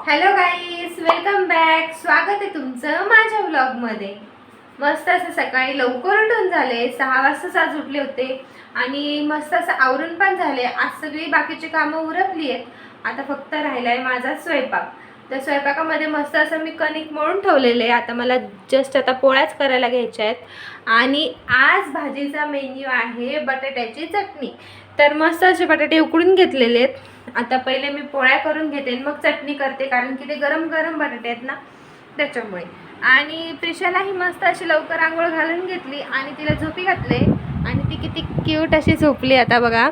Hello गाईस, welcome back. स्वागत आहे तुमचं माझ्या व्लॉगमध्ये. मस्त असं सकाळी लवकर उठून झाले, 6 वाजताच आज उठले होते आणि मस्त असं आवरून पण झाले. आज सगळी बाकीची कामं उरकली आहेत. आता फक्त राहिलाय माझा स्वयंपाक. त्या स्वयंपाकामध्ये मस्त असं मी कणिक मळून ठेवलेले आहे. आता मला जस्ट आता पोळ्याच करायला घ्यायच्या आहेत आणि आज भाजीचा मेन्यू आहे बटाट्याची चटणी. तर मस्त असे बटाटे उकडून घेतलेले आहेत. आता पहिले मी पोळ्या करून घेते मग चटणी करते, कारण की ते गरम गरम बटाटे आहेत ना त्याच्यामुळे. आणि प्रिशालाही मस्त अशी लवकर आंघोळ घालून घेतली आणि तिला झोपी घातले आणि ती किती क्यूट अशी झोपली. आता बघा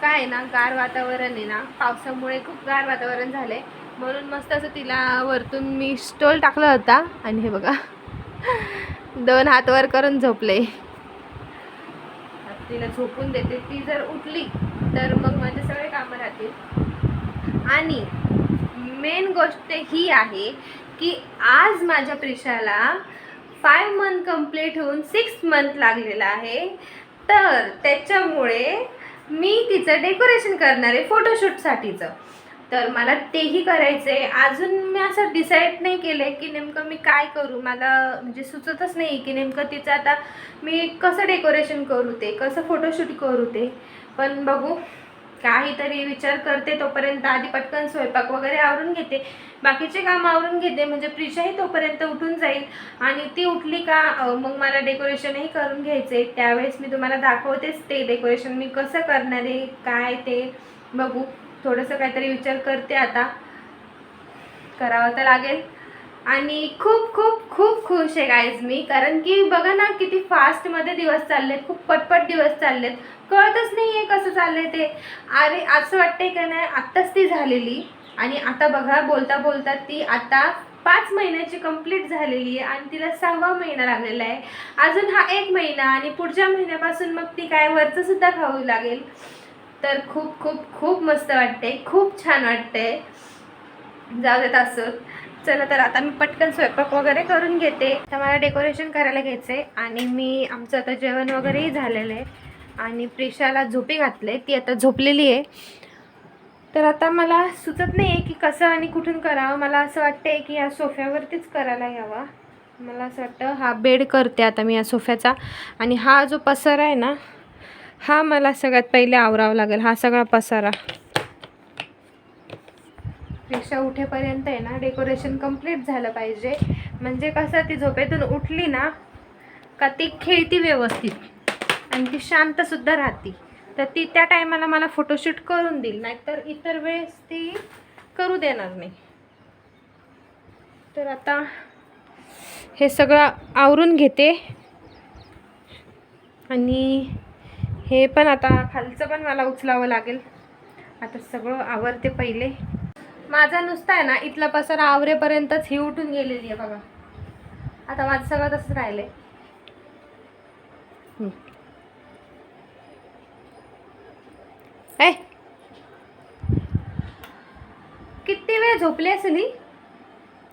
काय ना, गार वातावरण आहे ना, पावसामुळे खूप गार वातावरण झालंय म्हणून मस्त असं तिला वरतून मी स्टोल टाकला होता आणि हे बघा 2 हात वर करून झोपले. तिला झोपून देते. ती जर उठली तर मग माझे सगळे कामं राहतील. आणि मेन गोष्ट ही आहे की आज माझ्या प्रिशाला 5 मंथ कंप्लीट होऊन 6 मंथ लागलेला आहे. तर त्याच्यामुळे मी तिचं डेकोरेशन करणार आहे फोटोशूटसाठीचं. तर मला तेही करायचं आहे. अजून मी असं डिसाईड नाही केलं आहे की नेमकं मी काय करू. मला म्हणजे सुचतच नाही की नेमकं तिचं आता मी कसं डेकोरेशन करू, ते कसं फोटोशूट करू ते. पण बघू, काहीतरी विचार करते. तोपर्यंत आधी पटकन स्वयंपाक वगैरे आवरून घेते, बाकीचे काम आवरून घेते, म्हणजे प्रिशाही तोपर्यंत उठून जाईल. आणि ती उठली का मग मला डेकोरेशनही करून घ्यायचे. त्यावेळेस मी तुम्हाला दाखवतेच ते डेकोरेशन मी कसं करणार आहे काय ते. बघू, थोडंसं काहीतरी विचार करते. आता करावं तर लागेल. आणि खूप खूप खूप खुश आहे गाईज मी, कारण की बघा ना किती फास्टमध्ये दिवस चाललेत, खूप पटपट दिवस चाललेत, कळतच नाही आहे कसं चाललंय ते. अरे असं वाटतंय का नाही आत्ताच ती झालेली आणि आता बघा बोलता बोलता ती आता 5 महिन्याची कंप्लीट झालेली आहे आणि तिला 6वा महिना लागलेला आहे. अजून हा 1 महिना आणि पुढच्या महिन्यापासून मग ती काय वरचं सुद्धा खाऊ लागेल. तर खूप खूप खूप मस्त वाटते, खूप छान वाटते. जाऊ देत असं. चला तर आता मी पटकन स्वयंपाक वगैरे करून घेते. तर मला डेकोरेशन करायला घ्यायचं आहे आणि मी आमचं आता जेवण वगैरेही झालेलं आहे आणि प्रिशाला झोपी घातले. ती आता झोपलेली आहे. तर आता मला सुचत नाही आहे की कसं आणि कुठून करावं. मला असं वाटतं आहे की या सोफ्यावरतीच करायला यावा. मला असं वाटतं हा बेड करते आता मी या सोफ्याचा. आणि हा जो पसारा आहे ना, हा मला सगळ्यात पहिले आवरावा लागेल, हा सगळा पसारा. रिक्षा उठेपर्यंत आहे ना डेकोरेशन कंप्लीट झालं पाहिजे. म्हणजे कसं ती झोपेतून उठली ना का ती खेळती व्यवस्थित आणि ती शांतसुद्धा राहते. तर ती त्या टायमाला मला फोटोशूट करून देईल, नाहीतर इतर वेळेस ती करू देणार नाही. तर आता हे सगळं आवरून घेते आणि हे पण आता खालचं पण मला उचलावं लागेल. आता सगळं आवरते पहिले. माझा नुसता आहे ना इथला पसारा आवरेपर्यंतच ही उठून गेलेली आहे बघा. आता माझं सगळं तसंच राहिलंय. किती वेळ झोपली असेल ही?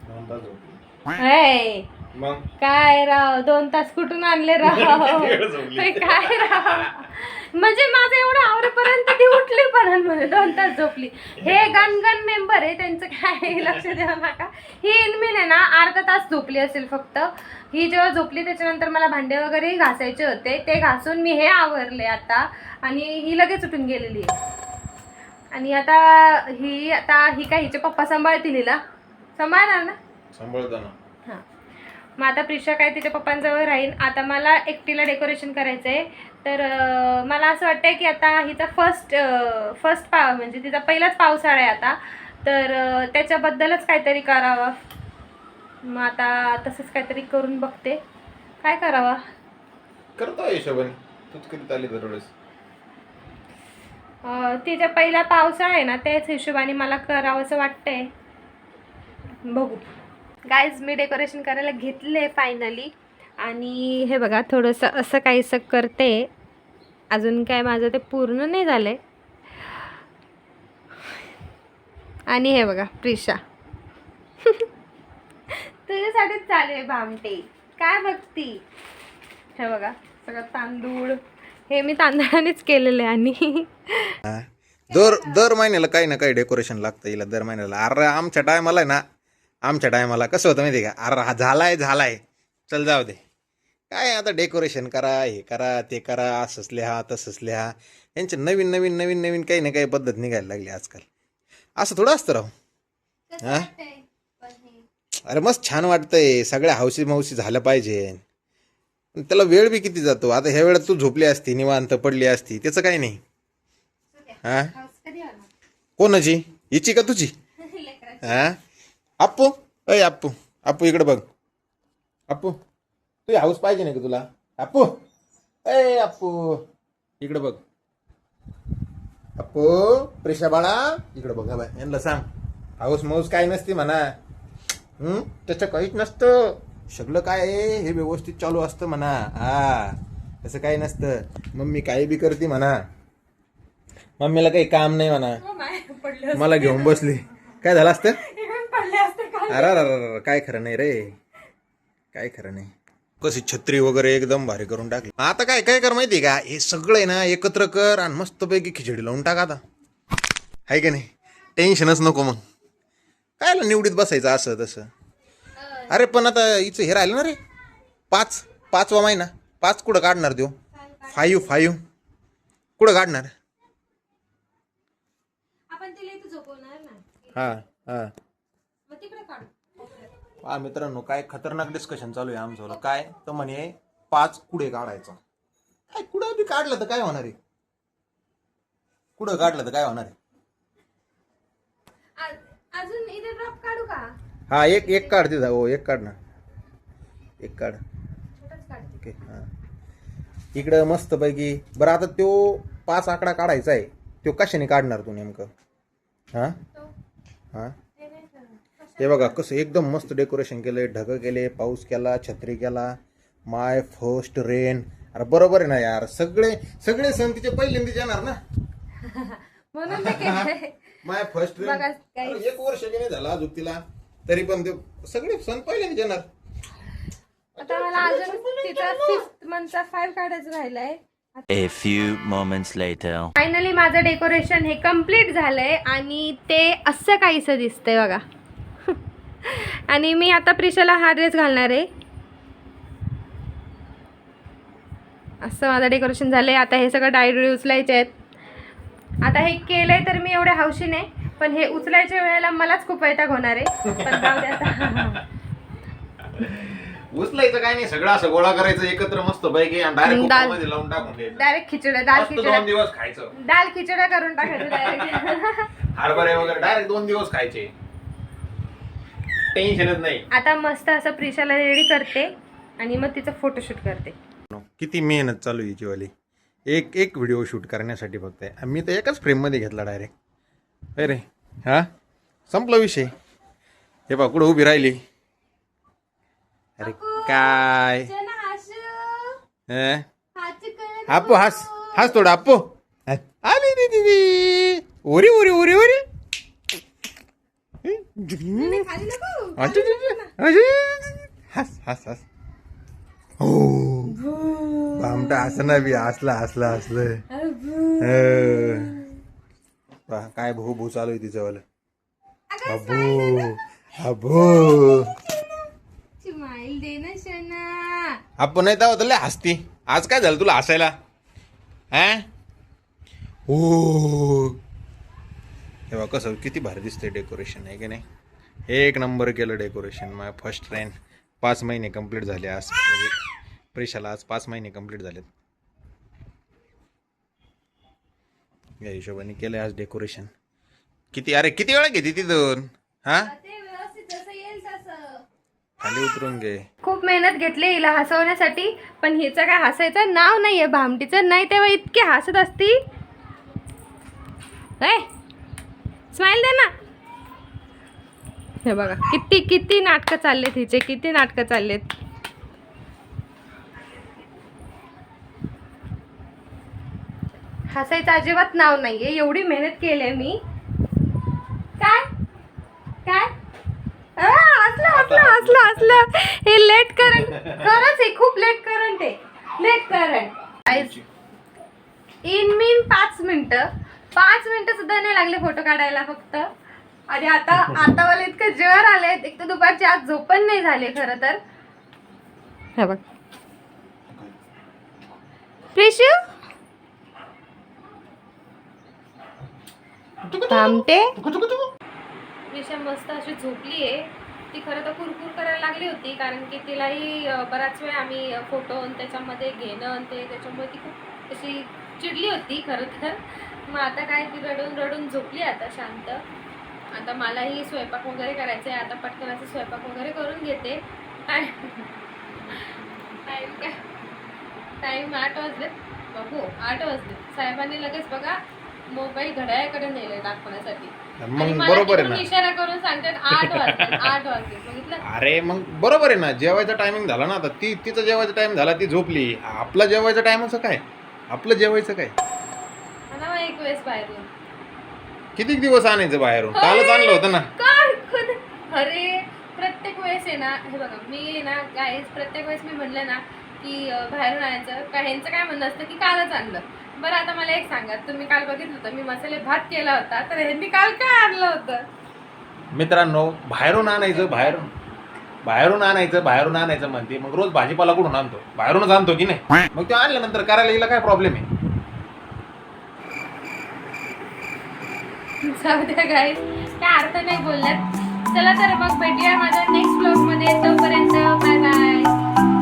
2 तास झोपली. मग काय राव, 2 तास कुठून आणले राव? काय राव, म्हणजे माझं एवढं आवरेपर्यंत ती उठली पण 2 तास झोपली. हे गणगण मेंबर आहे त्यांचं काय लक्ष द्यावं नका. ही इनमिन आहे ना अर्धा तास झोपली असेल फक्त. ही जेव्हा झोपली त्याच्यानंतर मला भांडे वगैरे घासायचे होते, ते घासून मी हे आवरले आता आणि ही लगेच उठून गेलेली आहे. आणि आता ही काय हिचे पप्पा सांभाळतील हिला, सांभाळणार ना? सांभाळताना हां. मग आता प्रिशा काय तिच्या पप्पांजवळ राहील. आता मला एकटीला डेकोरेशन करायचं आहे. तर मला असं वाटतं आहे की आता हिचा फर्स्ट म्हणजे तिचा पहिलाच पावसाळा आहे आता. तर त्याच्याबद्दलच काहीतरी करावं. मग आता तसंच काहीतरी करून बघते काय करावा. करतो हिशोबाने. तूच करीत आली दरवेळेस. तिचा पहिला पावसाळा आहे ना, त्याच हिशोबाने मला करावं असं वाटतंय. बघू गाईज, मी डेकोरेशन करायला घेतले फायनली. आणि हे बघा थोडंसं असं काहीसं करते. अजून काय माझं ते पूर्ण नाही झालंय. आणि हे बघा प्रिशा तुझ्यासाठीच चालू आहे भामटे, काय बघती. हे बघा सगळं तांदूळ, हे मी तांदळानेच केलेलं आहे. आणि दर महिन्याला काही ना काही डेकोरेशन लागतं हिला दर महिन्याला. अरे आमच्या टायमाला कसं होतं माहिती आहे का, अरे हा झालाय चल जाऊ दे, काय आता डेकोरेशन करा, हे करा ते करा, असंच लिहा तसंच लिहा. यांचे नवीन काही ना काही पद्धत निघायला लागली आजकाल. असं थोडं असतं राव. कसं हा? वाटतंय पण हे? अरे मस्त छान वाटतंय, सगळ्या हौशी मौशी झालं पाहिजे. पण त्याला वेळ बी किती जातो. आता ह्या वेळेत तू झोपली असती, निवांत पडली असती, त्याचं काही नाही. हा हाऊस कधी होणार? कोणाची, हिची का तुझी? लेकराची. हा अप्पू, अय अप्पू इकडे बघ. अप्पू तुझी हाऊस पाहिजे नाही का तुला? अप्पू अप्पू इकडे बघ. अप्पू प्रिशा बाळा इकडे बघ. हा बाय यांना सांग हाऊस माऊस काय नसते म्हणा. त्याचं काहीच नसतं, सगळं काय आहे हे व्यवस्थित चालू असतं म्हणा. हा तसं काही नसतं. मम्मी काही बी करते म्हणा, मम्मीला काही काम नाही म्हणा. हो, माय पडलं मला घेऊन बसली, काय झालं असतं? इकडून पडले असते का? अरे काय खरं नाही रे, काय खरं नाही. कशी छत्री वगैरे एकदम भारी करून टाकली. आता काय कर माहिती का, हे सगळं आहे ना एकत्र कर आणि मस्तपैकी खिचडी लावून टाक आता. आहे का नाही, टेन्शनच नको मग. कायला निवडीत बसायचं असं तसं. अरे पण आता हिचं हे राहिलं ना रे, 5वा महिना. 5 कुठं काढणार देऊ? 5 कुठं काढणार? आपण तिला इथे झोपवणार ना. हा मग तिकडे काढू. पहा मित्रांनो, काय खतरनाक डिस्कशन चालू आहे आमचं. काय तर म्हणे 5 कुडे काढायचा. काय कुठं बी काढलं तर काय होणार आहे? कुठं काढलं तर काय होणार आहे? अजून इथे ड्रॉप काढू का? हा एक काढ तिथं. हो एक काढ ना, एक काढ. छोटाच काढते. ओके हा इकडं मस्त पैकी. बरं आता तो 5 आकडा काढायचा आहे, तो कशाने काढणार तू नेमकं? हा तो हा ते नाही करत. हे बघा कसं एकदम मस्त डेकोरेशन केलंय, ढगं केले, पाऊस केला, छत्री केला. माय फर्स्ट रेन. अरे बरोबर आहे ना यार, सगळे सण तिचे पहिल्यांदाच येणार ना. म्हणून ते केलंय. माय फर्स्ट रेन. बघा काही 1 वर्ष बी नाही झाला अजून तिला, तरी पण ते सगळे सण पहिल्यांदाच येणार. आता मला अजून तिचा 5th मंथचा 5 काढायचं राहिलाय. A few moments later. Finally माझं डेकोरेशन हे कम्प्लीट झालंय आणि ते असं काहीसं दिसतंय बघा. आणि मी आता प्रिशाला हा ड्रेस घालणार आहे. असं माझं डेकोरेशन झालंय. आता हे सगळं डायरी उचलायचे आहेत. आता हे केलंय तर मी एवढ्या हौशी नाही, पण हे उचलायच्या वेळेला मलाच खूप वैताग होणार आहे. पण जाऊ दे आता. उचलायचं काय नाही, सगळं असं गोळा करायचं एकत्र मस्त पैकी आणि डायरेक्ट दाल- कुकरमध्ये लावून टाकून द्यायचं. डायरेक्ट दाल मस्त 2 खिचडा दिवस खायचं. दाल खिचडा करून टाकायचं डायरेक्ट. हरभरे वगैरे डायरेक्ट 2 दिवस खायचे, टेन्शनच नाही. आता मस्त असं प्रिशाला रेडी करते आणि मग तिचं फोटोशूट करते. किती मेहनत चालू आहे हिचीवाली, एक व्हिडिओ शूट करण्यासाठी फक्त. मी तर एकाच फ्रेममध्ये घेतला डायरेक्ट. अरे हा संपला विषय. हे बघ कुठं उभी राहिली. अरे काय अप्पू हास थोडा अप्पू. आली दीदी ओरी ओरी ओरी ओरी. हस हस हस. हो भामटा हसना बी हसलं. काय भू चालू आहे तिच्यावालं. अबो स्माइल दे ना शना. आपण नाही तर लय हसती. आज काय झालं तुला हसायला? हा हो हे बघ कसं किती भारी दिसतंय डेकोरेशन, आहे की नाही? एक नंबर केलं डेकोरेशन. माझ्या फर्स्ट ट्रेन 5 महिने कंप्लीट झाले आज. म्हणजे प्रिशाला आज 5 महिने कंप्लीट झालेत. या हिशोबाने केलंय आज डेकोरेशन. किती वेळा घेते तिथून? हा खाली उतरून घे. खूप मेहनत घेतली हिला हसवण्यासाठी, पण हिचं काय हसायचं नाव नाहीये. भामटीचं नाही तेव्हा इतके हसत असती. स्माइल दे ना. हे बघा किती नाटकं चाललेत हिचे, किती नाटकं चाललेत. हसायचं अजिबात नाव नाहीये. एवढी मेहनत केली मी. काय हसलं. हे लेट करंट खरंच आहे, खूप लेट करंट आहे. लेट करंट इन मीन 5 मिनिटं 5 मिनिटं सुद्धा नाही लागले फोटो काढायला फक्त. आणि आता मला इतकं जर आलंय, एक तर दुपारची आज झोपण नाही झाली खरं तर. हे बघ प्रिशू थांबते. प्रिशा मस्त अशी झोपली आहे. ती खरं तर कुरकुर करायला लागली होती, कारण की तिलाही बराच वेळ आम्ही फोटो त्याच्यामध्ये घेणं आणि ते त्याच्यामुळे ती खूप अशी चिडली होती खरं तर. मग आता काय ती रडून रडून झोपली आता शांत. आता मलाही स्वयंपाक वगैरे करायचा आहे. आता पटकन असं स्वयंपाक वगैरे करून घेते. टाईम 8 वाजले बाबू, 8 वाजले. साहेबांनी लगेच बघा मोबाईल घड्याळाकडे नेले दाखवण्यासाठी. मग बरोबर आहे ना. इशारा करून सांगतात 8 वाजले 8 वाजले. बघितलं. अरे मग बरोबर आहे ना, जेवायचा टायमिंग झाला ना. आता तिचं जेवायचा टाइम झाला, ती झोपली. आपला जेवायचा टाइमचं काय, आपलं जेवायचं काय. मला एक वेळेस बाहेरून किती दिवस आणायचं बाहेरून, कालच आणलं होतं ना. अरे प्रत्येक वेळेस आहे ना, हे बघा मी आहे ना गाईज, प्रत्येक वेळेस मी म्हणलं ना की बाहेरून आणायचं का, ह्यांचं काय म्हणणं असतं की कालच आणलं. बरं आता मला एक सांगा, तुम्ही काल बघितलं होतं मी मसाले भात केला होता, तर ह्यांनी काल काय आणलं होतं? मित्रांनो, बाहेरून आणायचं बाहेरून आणायचं म्हणते. मग रोज भाजीपाला कुठून आणतो, बाहेरूनच आणतो की नाही. मग ते आणल्यानंतर करायला गेला काय प्रॉब्लेम आहे. जाऊ द्या गाईज, काय अर्थ नाही बोलण्यात. चला तर मग भेटूया माझ्या नेक्स्ट ब्लॉग मध्ये. तोपर्यंत बाय बाय.